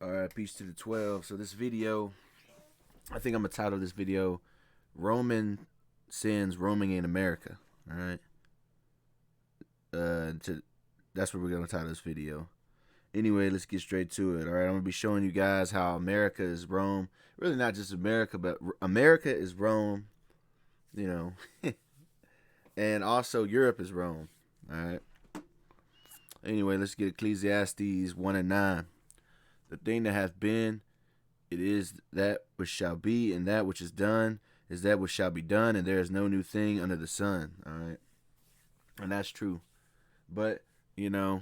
Alright, peace to the 12. So this video, I think I'm gonna title this video Roman Sins Roaming in America. Alright. To That's what we're gonna title this video. Anyway, let's get straight to it. Alright, I'm gonna be showing you guys how America is Rome. Really not just America, but America is Rome, you know. And also Europe is Rome. Alright. Anyway, let's get Ecclesiastes 1 and 9. The thing that hath been, it is that which shall be, and that which is done is that which shall be done, and there is no new thing under the sun. All right, and that's true. But when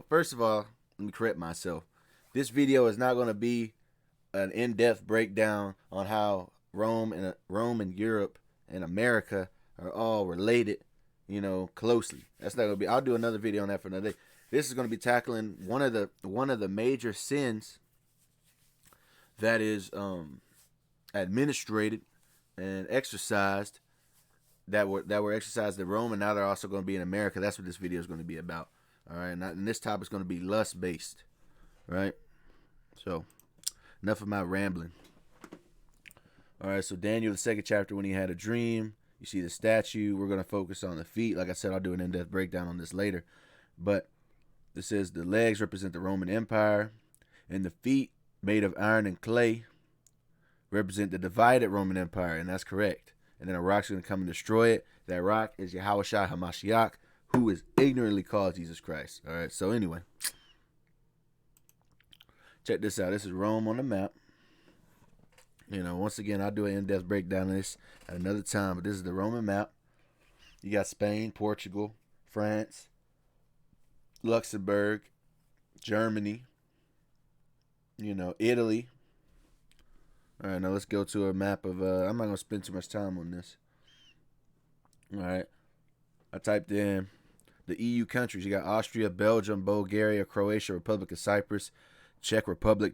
first of all, let me correct myself. This video is not going to be an in-depth breakdown on how Rome and Europe and America are all related, closely. That's not going to be. I'll do another video on that for another day. This is going to be tackling one of the major sins that is administrated and exercised that were exercised in Rome, and now they're also going to be in America. That's what this video is going to be about. All right, and this topic is going to be lust based. Right. So enough of my rambling. All right. So Daniel, the second chapter, when he had a dream, you see the statue. We're going to focus on the feet. Like I said, I'll do an in-depth breakdown on this later, but it says the legs represent the Roman Empire, and the feet, made of iron and clay, represent the divided Roman Empire, and that's correct. And then a rock's going to come and destroy it. That rock is Yahushua HaMashiach, who is ignorantly called Jesus Christ. All right, so anyway, check this out. This is Rome on the map. Once again, I'll do an in-depth breakdown of this at another time, but this is the Roman map. You got Spain, Portugal, France, Luxembourg, Germany, Italy. All right, now let's go to a map of, I'm not going to spend too much time on this. All right, I typed in the EU countries. You got Austria, Belgium, Bulgaria, Croatia, Republic of Cyprus, Czech Republic,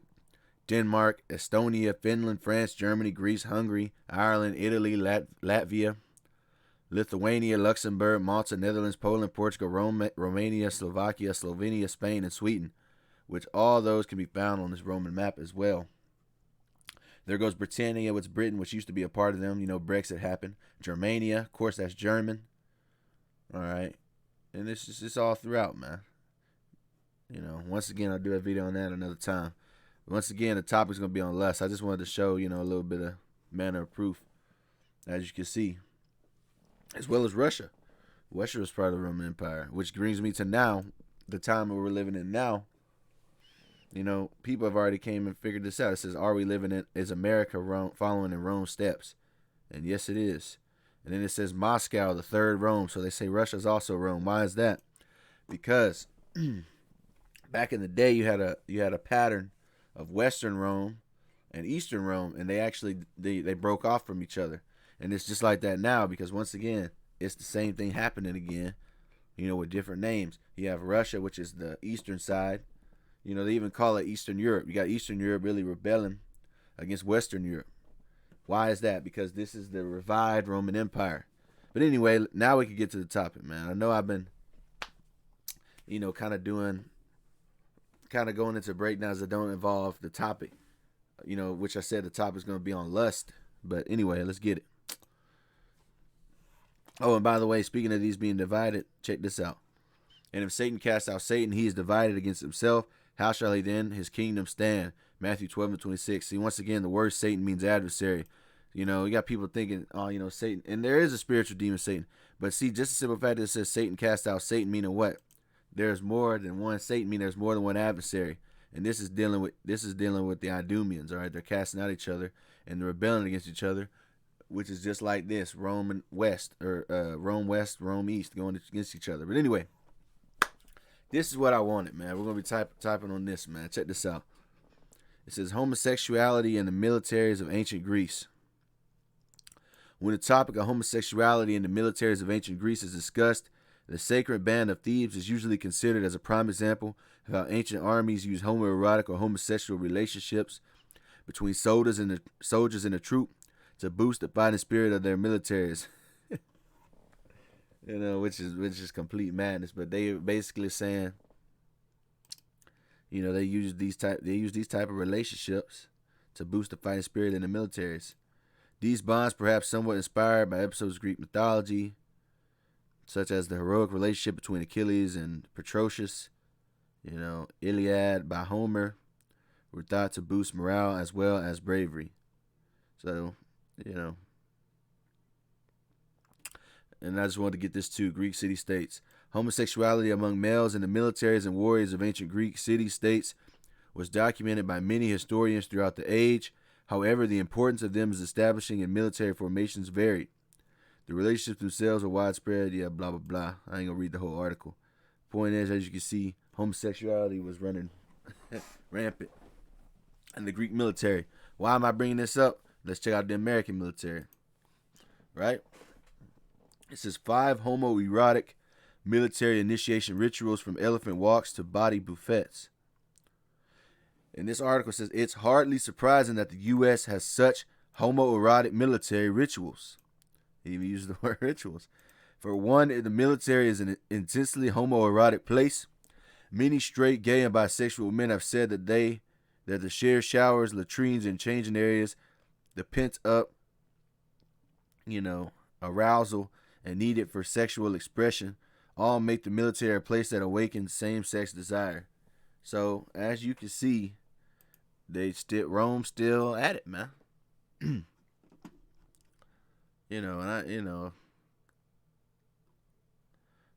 Denmark, Estonia, Finland, France, Germany, Greece, Hungary, Ireland, Italy, Latvia, Lithuania, Luxembourg, Malta, Netherlands, Poland, Portugal, Romania, Slovakia, Slovenia, Spain, and Sweden, which all those can be found on this Roman map as well. There goes Britannia, which Britain, which used to be a part of them. Brexit happened. Germania, of course, that's German. All right. And it's all throughout, man. Once again, I'll do a video on that another time. Once again, the topic's going to be on lust. I just wanted to show, a little bit of manner of proof, as you can see. As well as Russia. Russia was part of the Roman Empire, which brings me to now, the time that we're living in now. People have already came and figured this out. It says, are we living in, is America following in Rome's steps? And yes, it is. And then it says Moscow, the third Rome. So they say Russia's also Rome. Why is that? Because back in the day, you had a pattern of Western Rome and Eastern Rome, and they broke off from each other. And it's just like that now, because once again, it's the same thing happening again, with different names. You have Russia, which is the eastern side. They even call it Eastern Europe. You got Eastern Europe really rebelling against Western Europe. Why is that? Because this is the revived Roman Empire. But anyway, now we can get to the topic, man. I know I've been, kind of going into breakdowns that don't involve the topic, which I said the topic is going to be on lust. But anyway, let's get it. Oh, and by the way, speaking of these being divided, check this out. And if Satan casts out Satan, he is divided against himself. How shall he then his kingdom stand? Matthew 12:26. See, once again, the word Satan means adversary. You got people thinking, oh, Satan. And there is a spiritual demon, Satan. But see, just the simple fact that it says Satan cast out Satan, meaning what? There's more than one Satan, meaning there's more than one adversary. And this is dealing with the Idumeans, all right? They're casting out each other and they're rebelling against each other, which is just like this, Rome West, Rome West, Rome East, going against each other. But anyway, this is what I wanted, man. We're going to be typing on this, man. Check this out. It says homosexuality in the militaries of ancient Greece. When the topic of homosexuality in the militaries of ancient Greece is discussed, the sacred band of Thebes is usually considered as a prime example of how ancient armies used homoerotic or homosexual relationships between soldiers and the troop to boost the fighting spirit of their militaries. Which is complete madness. But they are basically saying, You know, they use these type of relationships to boost the fighting spirit in the militaries. These bonds, perhaps somewhat inspired by episodes of Greek mythology, such as the heroic relationship between Achilles and Patroclus, you know, Iliad by Homer, were thought to boost morale as well as bravery. So, you know, and I just wanted to get this too. Greek city-states. Homosexuality among males in the militaries and warriors of ancient Greek city-states was documented by many historians throughout the age. However, the importance of them as establishing in military formations varied. The relationships themselves were widespread. Yeah, blah, blah, blah. I ain't going to read the whole article. Point is, as you can see, homosexuality was running rampant in the Greek military. Why am I bringing this up? Let's check out the American military. Right? It says 5 homoerotic military initiation rituals from elephant walks to body buffets. And this article says it's hardly surprising that the U.S. has such homoerotic military rituals. He even used the word rituals. For one, the military is an intensely homoerotic place. Many straight, gay, and bisexual men have said that the shared showers, latrines, and changing areas, the pent up, arousal and needed for sexual expression, all make the military a place that awakens same-sex desire. So, as you can see, Rome still at it, man. Now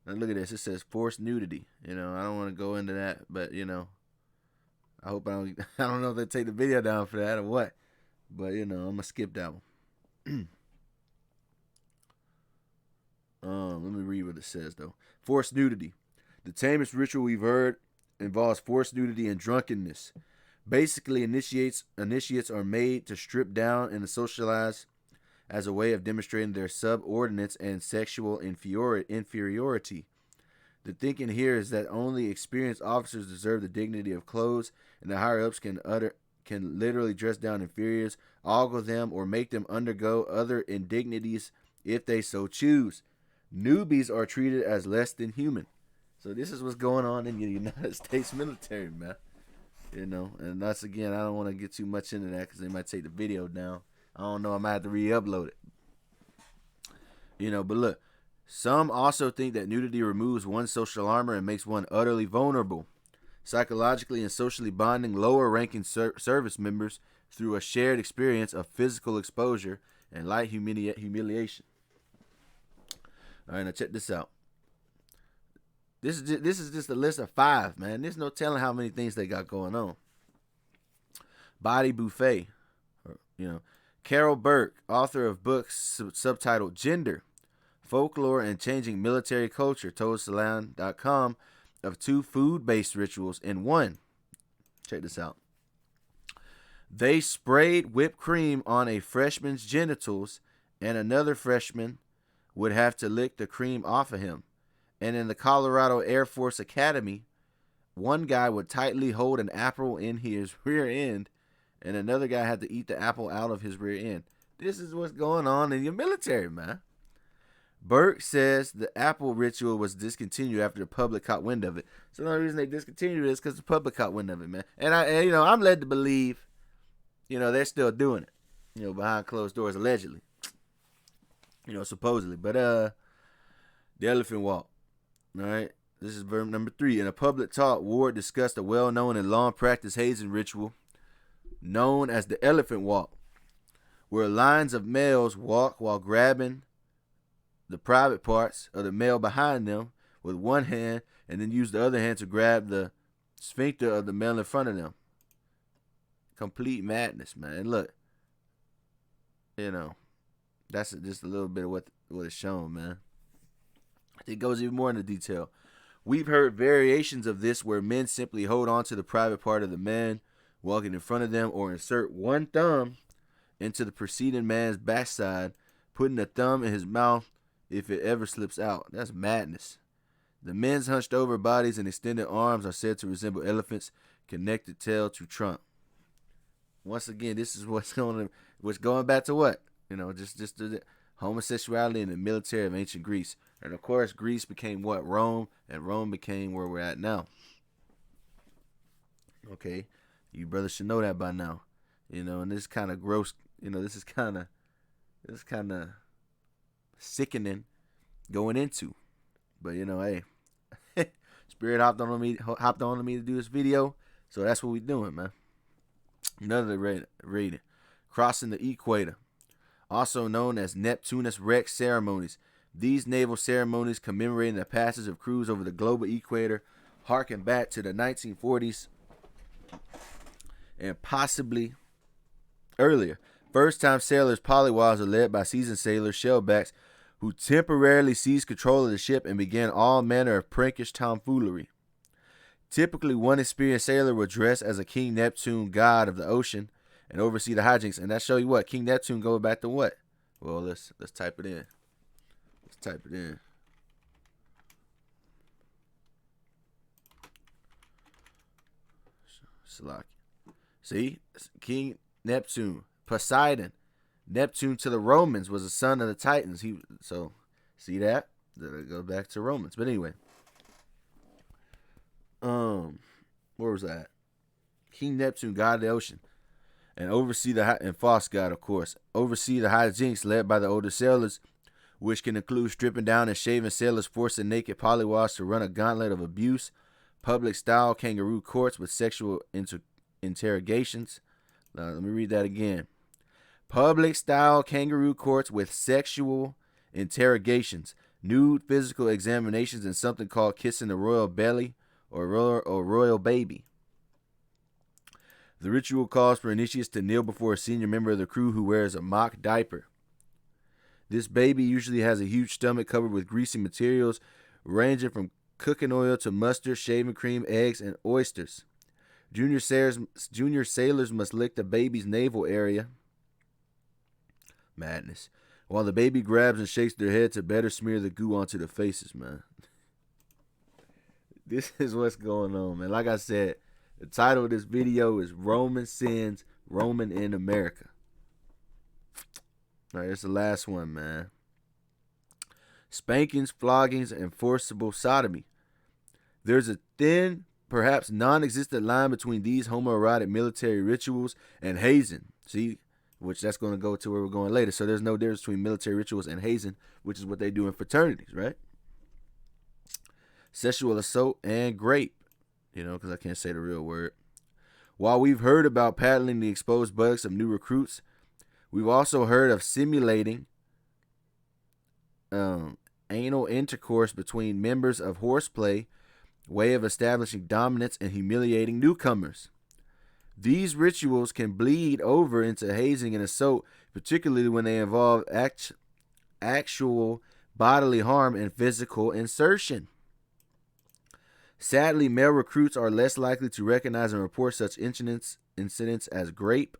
look at this. It says forced nudity. I don't want to go into that, but I hope I don't. I don't know if they take the video down for that or what, but I'm gonna skip that one. Let me read what it says though. Forced nudity. The tamest ritual we've heard involves forced nudity and drunkenness. Basically, initiates are made to strip down and to socialize as a way of demonstrating their subordinates and sexual inferiority. The thinking here is that only experienced officers deserve the dignity of clothes, and the higher ups can literally dress down inferiors, ogle them, or make them undergo other indignities if they so choose. Newbies are treated as less than human. So this is what's going on in the United States military, man. And that's, again, I don't want to get too much into that because they might take the video down. I don't know. I might have to re-upload it. But look, some also think that nudity removes one's social armor and makes one utterly vulnerable, psychologically and socially bonding lower-ranking service members through a shared experience of physical exposure and light humiliation. All right, now check this out. This is just a list of 5, man. There's no telling how many things they got going on. Body buffet. Carol Burke, author of books subtitled Gender, Folklore, and Changing Military Culture, told Salon.com of 2 food-based rituals in one. Check this out. They sprayed whipped cream on a freshman's genitals, and another freshman would have to lick the cream off of him. And in the Colorado Air Force Academy, one guy would tightly hold an apple in his rear end, and another guy had to eat the apple out of his rear end. This is what's going on in your military, man. Burke says the apple ritual was discontinued after the public caught wind of it. So the only reason they discontinued it is because the public caught wind of it, man. And I'm led to believe, they're still doing it, behind closed doors, allegedly, supposedly. But the elephant walk. All right, this is verb number 3. In a public talk, Ward discussed a well-known and long-practiced hazing ritual known as the elephant walk, where lines of males walk while grabbing the private parts of the male behind them with one hand and then use the other hand to grab the sphincter of the male in front of them. Complete madness, man. And look, that's just a little bit of what it's shown, man. It goes even more into detail. We've heard variations of this where men simply hold on to the private part of the man walking in front of them, or insert one thumb into the preceding man's backside, putting a thumb in his mouth if it ever slips out. That's madness. The men's hunched over bodies and extended arms are said to resemble elephants, connected tail to trunk. Once again, this is what's going back to what? Just the homosexuality in the military of ancient Greece. And of course, Greece became what? Rome, and Rome became where we're at now. Okay, you brothers should know that by now. And this is kind of gross. This is kind of sickening going into. But hey, Spirit hopped on me to do this video, so that's what we doing, man. Another rating, crossing the equator, also known as Neptunus Rex ceremonies. These naval ceremonies commemorating the passage of crews over the global equator harken back to the 1940s and possibly earlier. First-time sailors polywalls are led by seasoned sailors shellbacks who temporarily seized control of the ship and began all manner of prankish tomfoolery. Typically, one experienced sailor would dress as a King Neptune, god of the ocean, and oversee the hijinks. And that show you what? King Neptune go back to what? Well, let's type it in. Let's type it in. Salaki. See? King Neptune. Poseidon. Neptune to the Romans was a son of the Titans. See that? That'll go back to Romans. But anyway. Where was that? King Neptune, god of the ocean. And false god, of course. Oversee the hijinks led by the older sailors, which can include stripping down and shaving sailors, forcing naked polywalls to run a gauntlet of abuse, public-style kangaroo courts with sexual interrogations. Now, let me read that again. Public-style kangaroo courts with sexual interrogations, nude physical examinations, and something called kissing the royal belly or royal baby. The ritual calls for initiates to kneel before a senior member of the crew who wears a mock diaper. This baby usually has a huge stomach covered with greasy materials ranging from cooking oil to mustard, shaving cream, eggs, and oysters. Junior sailors must lick the baby's navel area. Madness. While the baby grabs and shakes their head to better smear the goo onto the faces, man. This is what's going on, man. Like I said, the title of this video is Roman Sins, Roman in America. All right, it's the last one, man. Spankings, floggings, and forcible sodomy. There's a thin, perhaps non-existent line between these homoerotic military rituals and hazing. See, which that's going to go to where we're going later. So there's no difference between military rituals and hazing, which is what they do in fraternities, right? Sexual assault and grape. Because I can't say the real word. While we've heard about paddling the exposed buttocks of new recruits, we've also heard of simulating anal intercourse between members of horseplay, way of establishing dominance and humiliating newcomers. These rituals can bleed over into hazing and assault, particularly when they involve actual bodily harm and physical insertion. Sadly, male recruits are less likely to recognize and report such incidents as grape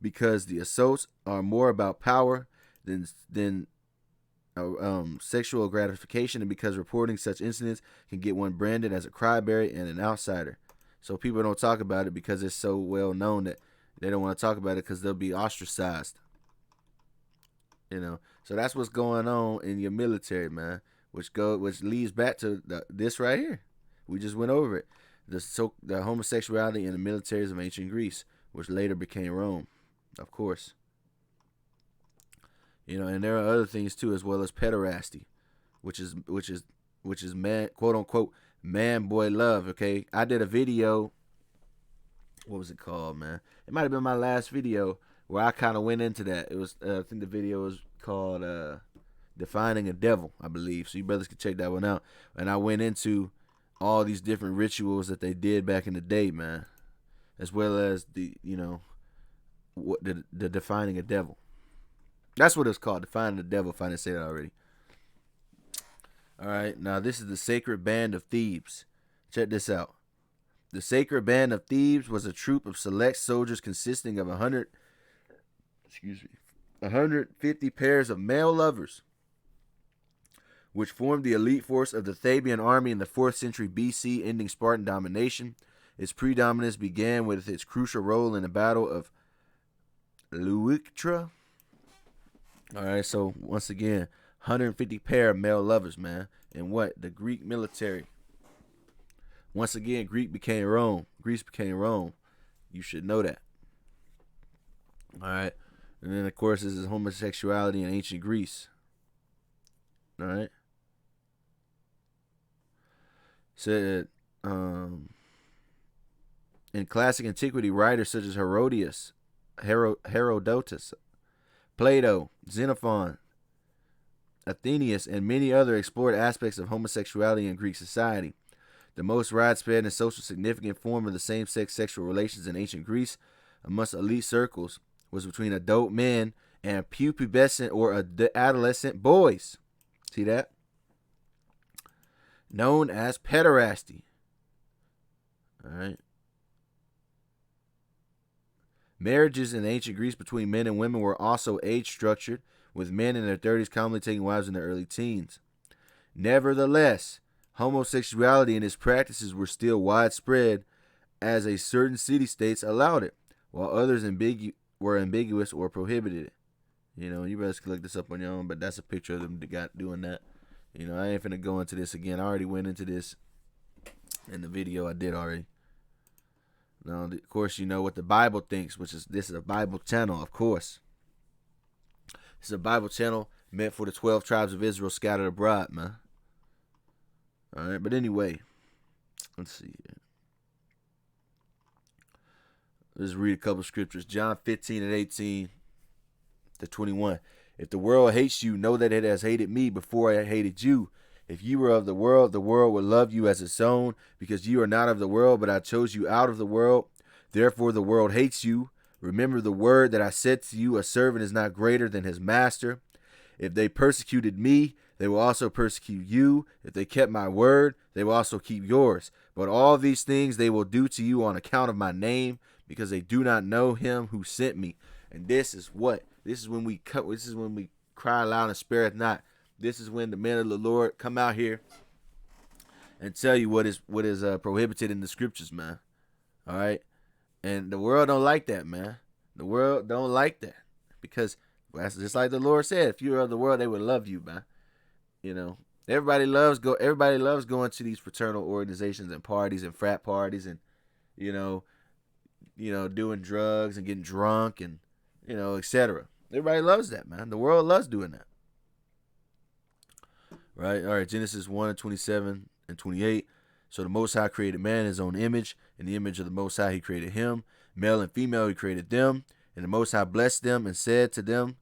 because the assaults are more about power than sexual gratification, and because reporting such incidents can get one branded as a crybaby and an outsider. So people don't talk about it because it's so well known that they don't want to talk about it because they'll be ostracized. So that's what's going on in your military, man. Which leads back to this right here. We just went over it. The homosexuality in the militaries of ancient Greece, which later became Rome, of course. And there are other things too, as well as pederasty, which is man, quote unquote, man boy love. Okay, I did a video. What was it called, man? It might have been my last video where I kind of went into that. It was, I think the video was called "Defining a Devil," I believe. So you brothers can check that one out. And I went into all these different rituals that they did back in the day, man, as well as the defining a devil. That's what it's called, defining the devil, if I didn't say that already. All right, now this is the Sacred Band of Thebes. Check this out. The Sacred Band of Thebes was a troop of select soldiers consisting of 150 pairs of male lovers, which formed the elite force of the Theban army in the 4th century BC, ending Spartan domination. Its predominance began with its crucial role in the Battle of Leuctra. All right, so once again, 150 pair of male lovers, man, in what? The Greek military. Once again, Greece became Rome. You should know that. All right. And then, of course, this is homosexuality in ancient Greece. All right. Said, in classic antiquity, writers such as Herodotus, Plato, Xenophon, Athenaeus, and many others explored aspects of homosexuality in Greek society. The most widespread and social significant form of the same-sex sexual relations in ancient Greece amongst elite circles was between adult men and pubescent or adolescent boys. See that? Known as pederasty. All right. Marriages in ancient Greece between men and women were also age structured, with men in their 30s commonly taking wives in their early teens. Nevertheless, homosexuality and its practices were still widespread, as a certain city-states allowed it, while others were ambiguous or prohibited it. You know, you guys can look this up on your own, but that's a picture of them doing that. You know, I ain't finna go into this again. I already went into this in the video I did already. Now, of course, you know what the Bible thinks, this is a Bible channel, of course. This is a Bible channel meant for the 12 tribes of Israel scattered abroad, man. All right, but anyway, let's see here. Let's read a couple scriptures. John 15:18 to 21. If the world hates you, know that it has hated me before it hated you. If you were of the world would love you as its own, because you are not of the world, but I chose you out of the world. Therefore the world hates you. Remember the word that I said to you, a servant is not greater than his master. If they persecuted me, they will also persecute you. If they kept my word, they will also keep yours. But all these things they will do to you on account of my name, because they do not know him who sent me. And this is what? This is when we cry loud and spare it not. This is when the men of the Lord come out here and tell you what is prohibited in the scriptures, man. All right? And the world don't like that, man. The world don't like that. Because that's just like the Lord said, if you were of the world, they would love you, man. You know, everybody loves going to these fraternal organizations and parties and frat parties and, you know, doing drugs and getting drunk and, etc. Everybody loves that, man. The world loves doing that. Right? All right, Genesis 1:27 and 28. So the Most High created man in his own image. In the image of the Most High, he created him. Male and female, he created them. And the Most High blessed them and said to them,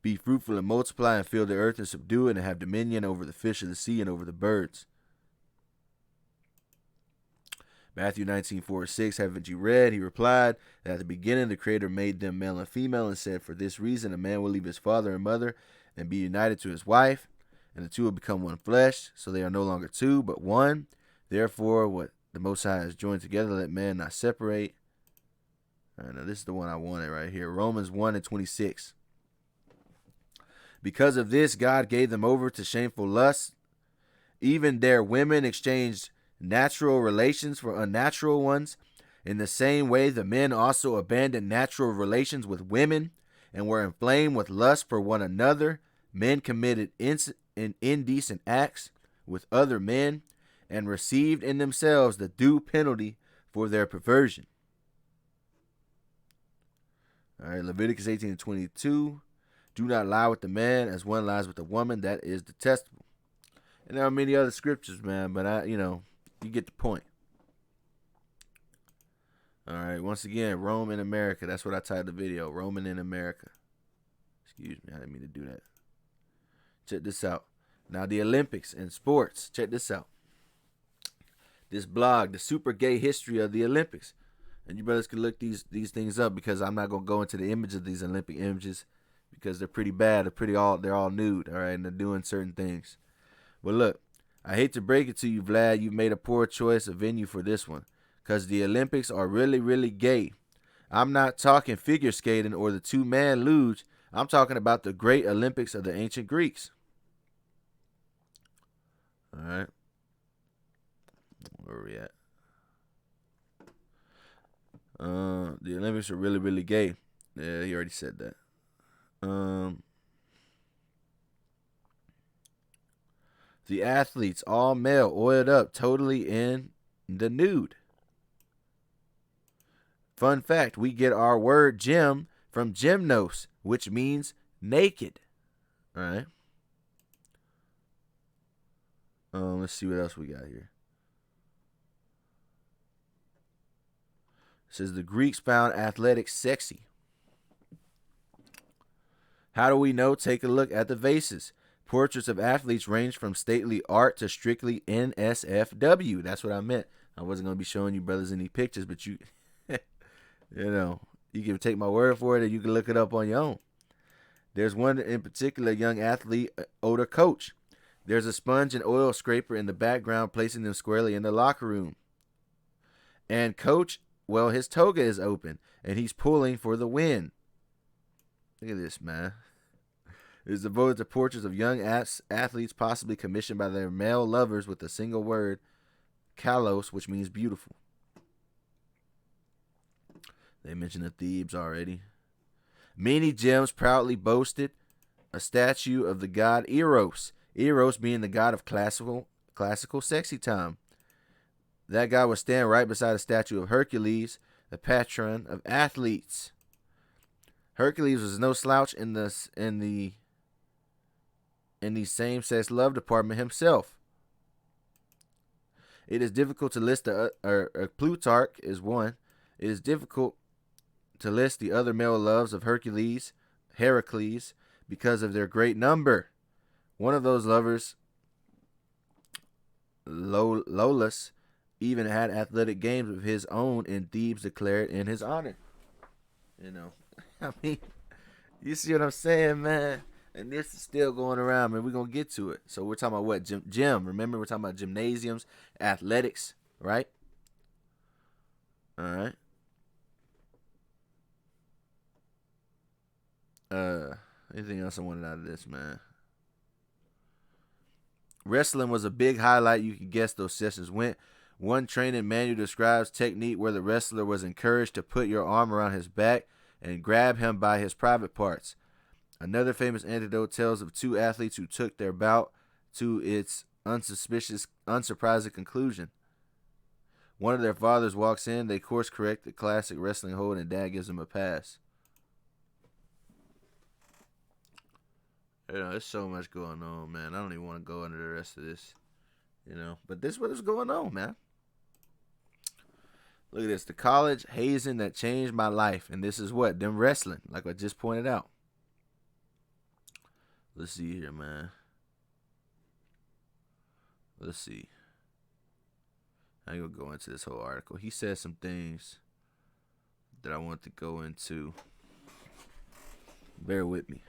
be fruitful and multiply and fill the earth and subdue it and have dominion over the fish of the sea and over the birds. Matthew 19:4-6, haven't you read? He replied that at the beginning the Creator made them male and female and said, for this reason a man will leave his father and mother and be united to his wife, and the two will become one flesh, so they are no longer two, but one. Therefore, what the Most High has joined together, let man not separate. All right, now this is the one I wanted right here. Romans 1:26. Because of this, God gave them over to shameful lusts. Even their women exchanged natural relations for unnatural ones. In the same way, the men also abandoned natural relations with women and were inflamed with lust for one another. Men committed indecent acts with other men and received in themselves the due penalty for their perversion. All right, Leviticus 18:22. Do not lie with the man as one lies with the woman. That is detestable. And there are many other scriptures, man, but you get the point. All right, once again, Rome in America. That's what I titled the video, Roman in America. Excuse me, I didn't mean to do that. Check this out. Now, the Olympics and sports. Check this out. This blog, The Super Gay History of the Olympics. And you brothers can look these things up, because I'm not going to go into the image of these Olympic images, because they're pretty bad. They're all nude, all right, and they're doing certain things. But look, I hate to break it to you, Vlad, you made a poor choice of venue for this one, because the Olympics are really, really gay. I'm not talking figure skating or the two-man luge. I'm talking about the great Olympics of the ancient Greeks. All right. Where are we at? The Olympics are really, really gay. Yeah, he already said that. The athletes, all male, oiled up, totally in the nude. Fun fact, we get our word gym from gymnos, which means naked. All right. Let's see what else we got here. It says the Greeks found athletics sexy. How do we know? Take a look at the vases. Portraits of athletes range from stately art to strictly NSFW. That's what I meant. I wasn't going to be showing you brothers any pictures, but you, you know, you can take my word for it and you can look it up on your own. There's one in particular, young athlete, older coach. There's a sponge and oil scraper in the background, placing them squarely in the locker room. And coach, well, his toga is open, and he's pulling for the win. Look at this, man. It is devoted to portraits of young athletes possibly commissioned by their male lovers with a single word, kalos, which means beautiful. They mentioned the Thebes already. Many gyms proudly boasted a statue of the god Eros. Eros being the god of classical sexy time. That god would stand right beside a statue of Hercules, the patron of athletes. Hercules was no slouch in the same-sex love department himself. It is difficult to list Plutarch is one. It is difficult to list the other male loves of Heracles, because of their great number. One of those lovers, Iolaus, even had athletic games of his own in Thebes declared in his honor. You know, I mean, you see what I'm saying, man? And this is still going around, man. We're going to get to it. So we're talking about what? Gym. Remember, we're talking about gymnasiums, athletics, right? All right. Anything else I wanted out of this, man? Wrestling was a big highlight. You can guess those sessions went. One training manual describes technique where the wrestler was encouraged to put your arm around his back and grab him by his private parts. Another famous anecdote tells of two athletes who took their bout to its unsurprising conclusion. One of their fathers walks in, they course correct the classic wrestling hold, and dad gives him a pass. You know, there's so much going on, man. I don't even want to go into the rest of this, you know. But this is what is going on, man. Look at this. The college hazing that changed my life. And this is what? Them wrestling, like I just pointed out. Let's see here, man. Let's see. I ain't gonna go into this whole article. He said some things that I want to go into. Bear with me.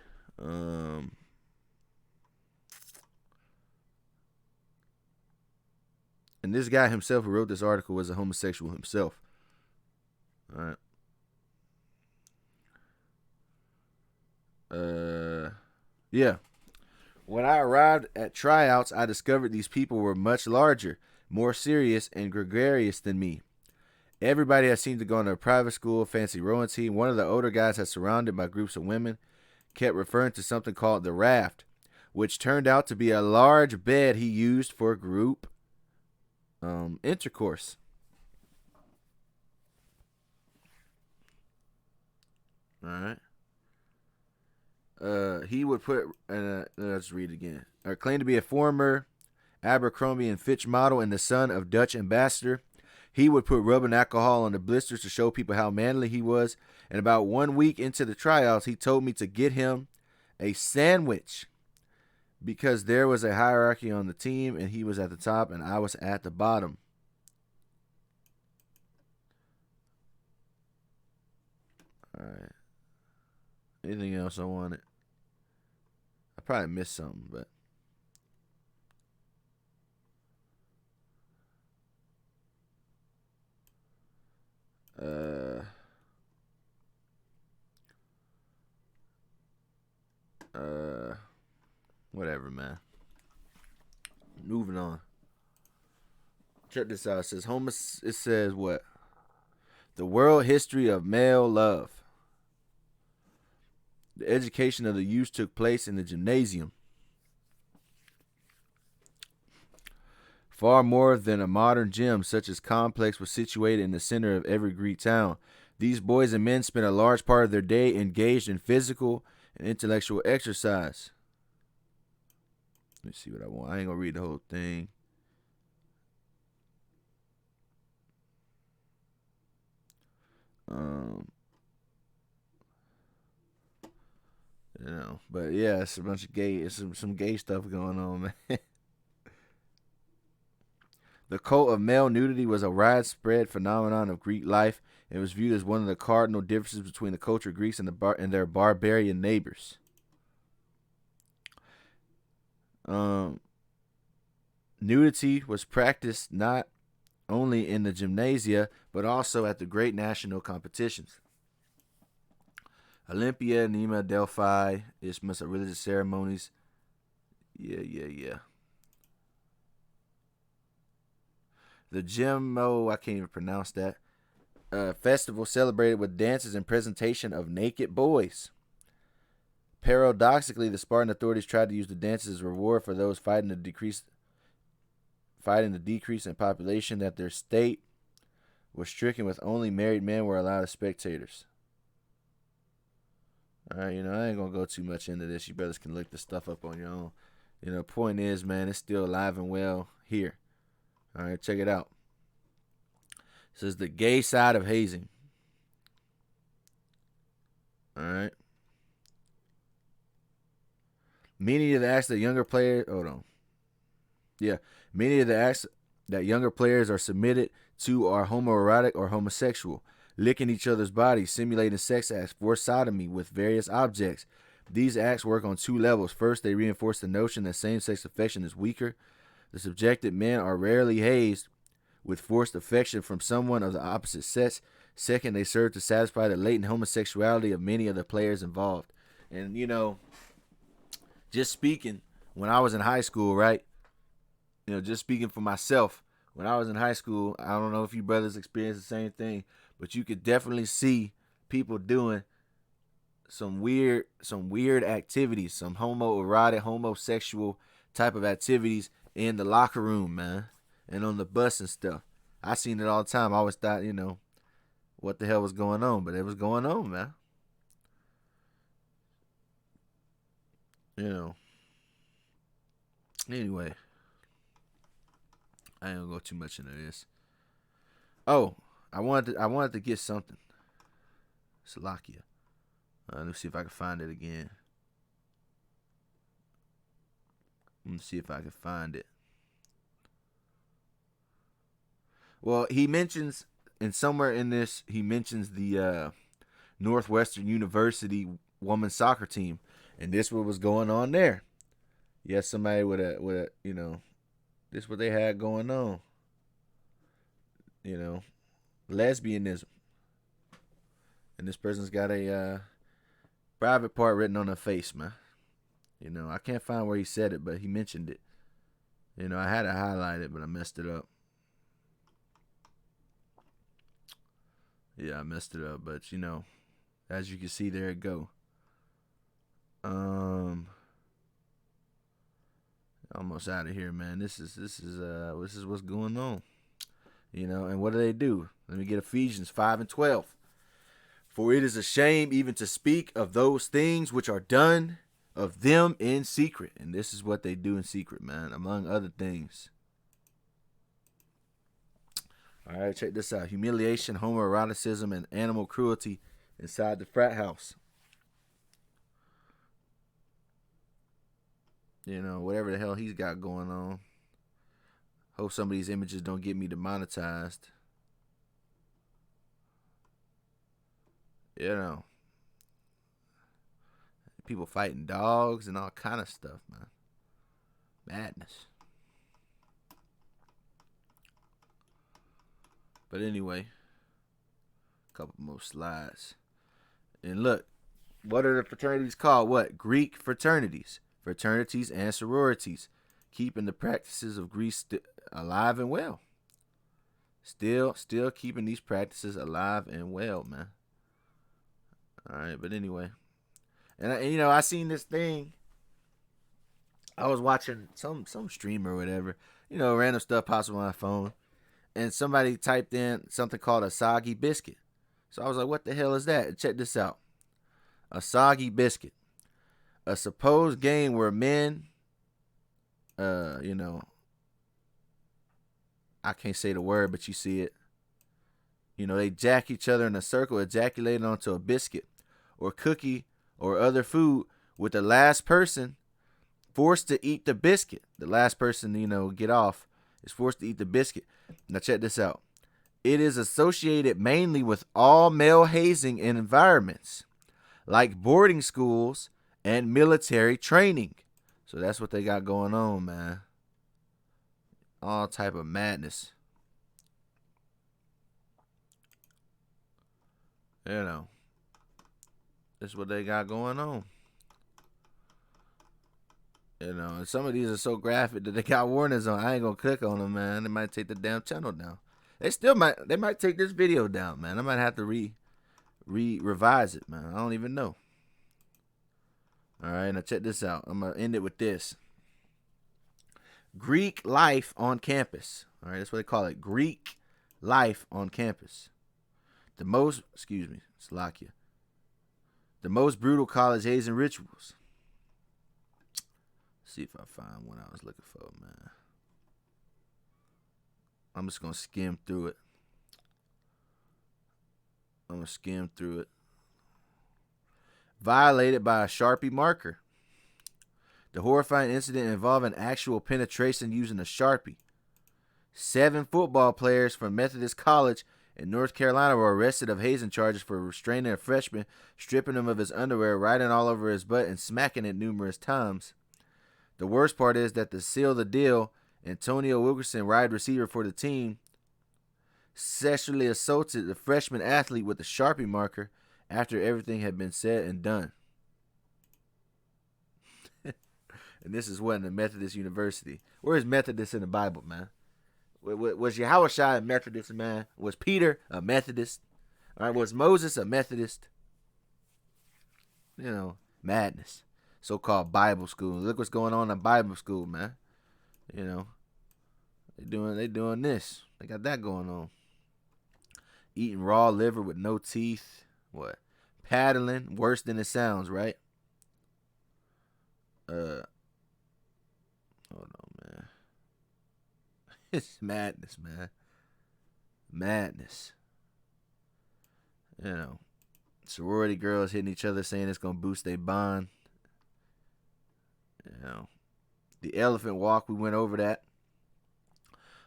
And this guy himself who wrote this article was a homosexual himself. All right. Yeah. When I arrived at tryouts, I discovered these people were much larger, more serious, and gregarious than me. Everybody had seemed to go into a private school, fancy rowing team. One of the older guys had surrounded by groups of women, kept referring to something called the raft, which turned out to be a large bed he used for group intercourse. All right. He would put, let's read it again. Claimed to be a former Abercrombie and Fitch model and the son of Dutch ambassador. He would put rubbing alcohol on the blisters to show people how manly he was. And about 1 week into the tryouts, he told me to get him a sandwich because there was a hierarchy on the team and he was at the top and I was at the bottom. All right. Anything else I wanted? I probably missed something, but whatever, man. Moving on. Check this out. It says what? The world history of male love. The education of the youth took place in the gymnasium. Far more than a modern gym, such as complex was situated in the center of every Greek town. These boys and men spent a large part of their day engaged in physical and intellectual exercise. Let me see what I want. I ain't gonna read the whole thing. Um, but yeah, it's a bunch of gay, it's some gay stuff going on, man. The cult of male nudity was a widespread phenomenon of Greek life and was viewed as one of the cardinal differences between the culture of Greeks and their barbarian neighbors. Nudity was practiced not only in the gymnasia but also at the great national competitions. Olympia, Nema, Delphi, Isthmus are religious ceremonies. Yeah. The Gemo, I can't even pronounce that. Festival celebrated with dances and presentation of naked boys. Paradoxically, the Spartan authorities tried to use the dances as a reward for those fighting the decrease in population that their state was stricken with only married men were allowed as spectators. Alright, I ain't gonna go too much into this. You brothers can look this stuff up on your own. Point is, man, it's still alive and well here. Alright, check it out. It says the gay side of hazing. Alright. Many of the acts that younger players Many of the acts that younger players are submitted to are homoerotic or homosexual. Licking each other's bodies, simulating sex acts, forced sodomy with various objects. These acts work on two levels. First, they reinforce the notion that same-sex affection is weaker. The subjected men are rarely hazed with forced affection from someone of the opposite sex. Second, they serve to satisfy the latent homosexuality of many of the players involved. And, just speaking, when I was in high school, right? Just speaking for myself, when I was in high school, I don't know if you brothers experienced the same thing, but you could definitely see people doing some weird activities, some homoerotic, homosexual type of activities in the locker room, man, and on the bus and stuff. I seen it all the time. I always thought, what the hell was going on, but it was going on, man. Anyway, I ain't gonna go too much into this. Oh, I wanted to get something. Salakia. Let me see if I can find it again. Let me see if I can find it. Well, he mentions, and somewhere in this, he mentions the Northwestern University women's soccer team, and this what was going on there. Yes, somebody with a this what they had going on. Lesbianism, and this person's got a private part written on her face, man. I can't find where he said it, but he mentioned it. I had to highlight it, but I messed it up. Yeah, I messed it up, but as you can see, there it go. Almost out of here, man. This is what's going on. And what do? Let me get Ephesians 5:12. For it is a shame even to speak of those things which are done of them in secret. And this is what they do in secret, man, among other things. All right, check this out. Humiliation, homoeroticism, and animal cruelty inside the frat house. Whatever the hell he's got going on. Hope some of these images don't get me demonetized. People fighting dogs and all kind of stuff, man. Madness. But anyway, a couple more slides. And look, what are the fraternities called? What? Greek fraternities. Fraternities and sororities. Keeping the practices of Greece alive and well. Still keeping these practices alive and well, man. All right, but anyway. And I seen this thing. I was watching some streamer or whatever, random stuff pops up on my phone, and somebody typed in something called a soggy biscuit. So I was like, what the hell is that? And check this out. A soggy biscuit. A supposed game where men, I can't say the word, but you see it. They jack each other in a circle, ejaculating onto a biscuit or cookie or other food, with the last person forced to eat the biscuit. The last person, get off is forced to eat the biscuit. Now check this out. It is associated mainly with all male hazing in environments like boarding schools and military training. So that's what they got going on, man. All type of madness. That's what they got going on. And some of these are so graphic that they got warnings on. I ain't gonna click on them, man. They might take the damn channel down. They might take this video down, man. I might have to revise it, man. I don't even know. All right, now check this out. I'm gonna end it with this. Greek life on campus. All right, that's what they call it. Greek life on campus. Slovakia. The most brutal college hazing rituals. Let's see if I find what I was looking for, man. I'm just going to skim through it. Violated by a Sharpie marker. The horrifying incident involving actual penetration using a Sharpie. 7 football players from Methodist College in North Carolina were arrested of hazing charges for restraining a freshman, stripping him of his underwear, writing all over his butt, and smacking it numerous times. The worst part is that to seal the deal, Antonio Wilkerson, wide receiver for the team, sexually assaulted the freshman athlete with a Sharpie marker after everything had been said and done. And this is what in the Methodist University. Where is Methodist in the Bible, man? Was Yahushua a Methodist, man? Was Peter a Methodist? All right, was Moses a Methodist? Madness. So-called Bible school. Look what's going on in Bible school, man. They doing this. They got that going on. Eating raw liver with no teeth. What? Paddling, worse than it sounds, right? Hold on, man. It's madness, man. Madness. Sorority girls hitting each other, saying it's gonna boost their bond. The elephant walk, we went over that.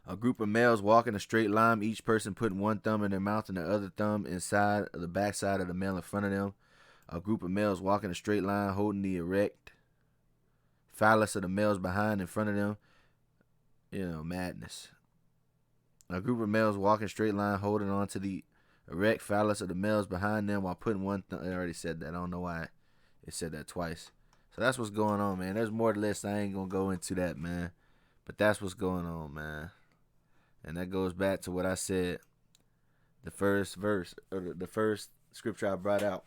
A group of males walking a straight line, each person putting one thumb in their mouth and the other thumb inside of the backside of the male in front of them. A group of males walking a straight line, holding the erect phallus of the males behind in front of them. Madness. A group of males walking straight line, holding on to the erect phallus of the males behind them while putting one thumb. I already said that. I don't know why it said that twice. So that's what's going on, man. There's more to the list. I ain't going to go into that, man. But that's what's going on, man. And that goes back to what I said. The first verse, or the first scripture I brought out.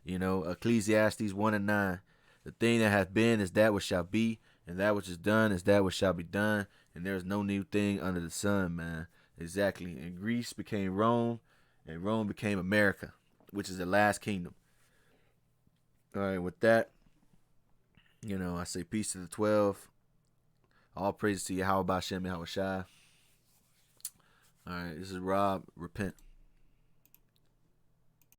Ecclesiastes 1:9. The thing that hath been is that which shall be, and that which is done is that which shall be done. And there is no new thing under the sun, man. Exactly. And Greece became Rome, and Rome became America, which is the last kingdom. All right, with that, I say peace to the 12. All praises to Yahweh Bashem Yahweh Shai. All right, this is Rob. Repent.